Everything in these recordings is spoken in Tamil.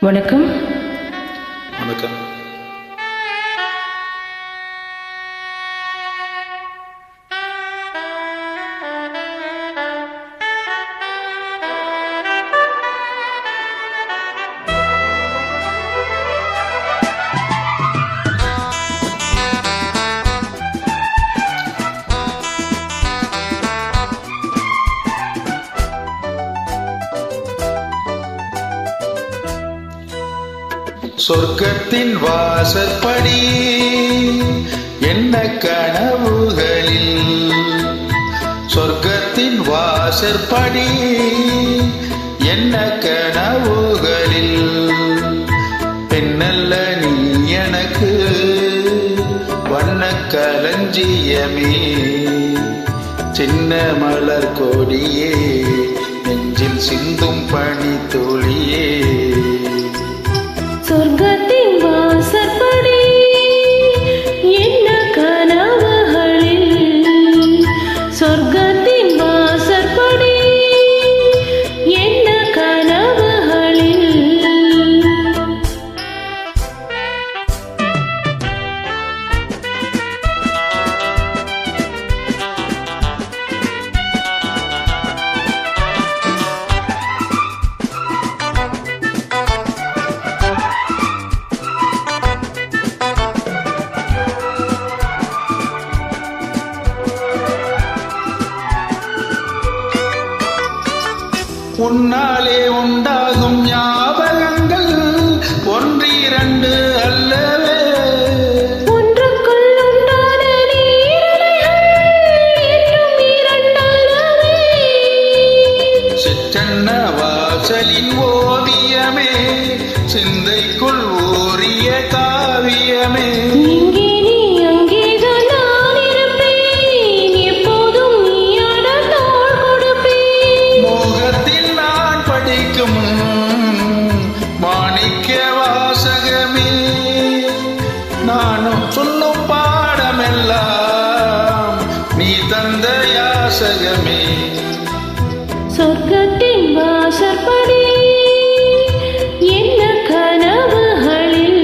வணக்கம். வணக்கம். சொர்க்கத்தின் வாசற்படி என்ன கனவுகளில், சொர்க்கத்தின் வாசற்படி என்ன கனவுகளில், பெண்ணல்ல நீ எனக்கு வண்ண களஞ்சியமே, சின்ன மலர் கொடியே நெஞ்சில் சிந்தும் பனி துளியே. சொர்க்கத்தின் வாசற்படி என்ன கனவுகளில், சொர்க்கத்தின் வாசற்படி என்ன கனவுகளில். உன்னாலே உண்டாகும் ஞாபகங்கள் ஒன்றிரண்டு அல்லவே, ஒன்றுக்குள் உண்டான நீரலைகள் இன்னும் இரண்டல்லவே. சிற்றன்ன வாசலின் ஓவியமே, சிந்தைக்குள் ஊறிய காவியமே. இங்கே நீ அங்கேதான் நான் இருப்பேன், எப்போதும் நீயான தோள் கொடுப்பேன். மோகத்தில் நான் படிக்கும் மாணிக்க வாசகமே, நானும் சொல்லும் பாடமெல்லாம் நீ தந்த யாசகமே. சொர்க்கத்தின் வாசற்படி என்ன கனவுகளில்,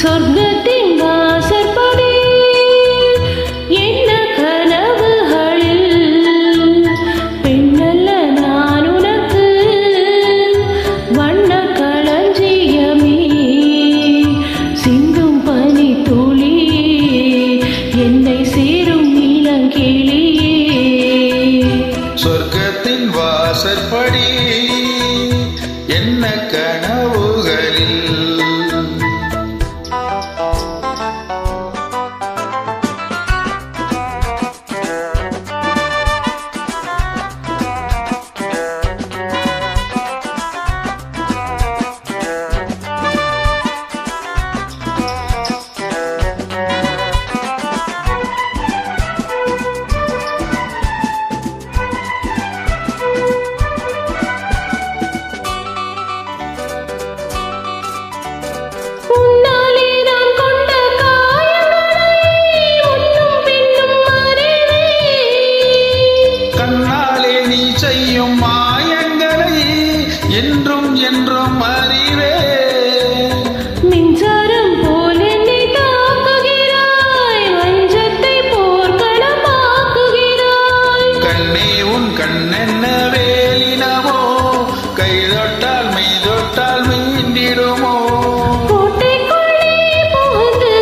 சொர்க்கத்தின் வாசற்படி என்ன கனவுகளில், பெண்ணல்ல நான் உனக்கு வண்ண களஞ்சியமே, சிந்தும் பனி துளியே என்னை சேரும் இளங்கிளியே. சொர்க்கத்தின் வாசற்படி என்ன கனவுகளில். உன்னாலே நான் கொண்ட காயங்களை முன்னும் பின்னும் அறிவேன். கண்ணாலே நீ செய்யும் மாயங்களை என்றும் என்றும் அறிவே. மின்சாரம் போல் என்னை தாக்குகிறாய், வஞ்சத்தை போர்க்களமாக்குகிறாய். கண்ணே உன் கண்ணென்ன வேலினமோ, கை தொட்டால் மெய் தொட்டால் மீண்டிடுமோ. கோட்டைக்குள்ளே புகுந்து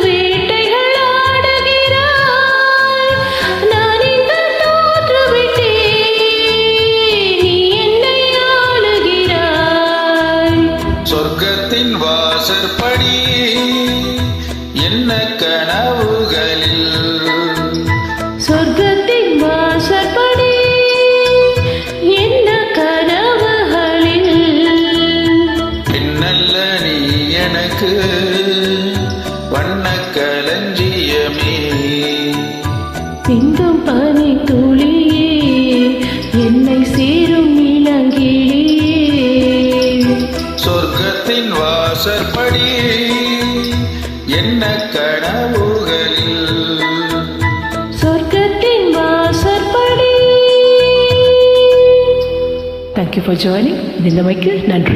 வேட்டைகள் ஆடுகிறாய், நான் இங்கு தோற்றுவிட்டேன், நீ என்னை ஆளுகிறாய். சொர்க்கத்தின் வாசற்படி என்ன கனவுகளில், சொர்க்கத்தின் வாசற்படி என்ன கனவுகளில். For joining. நிலைமைக்கு நன்றி.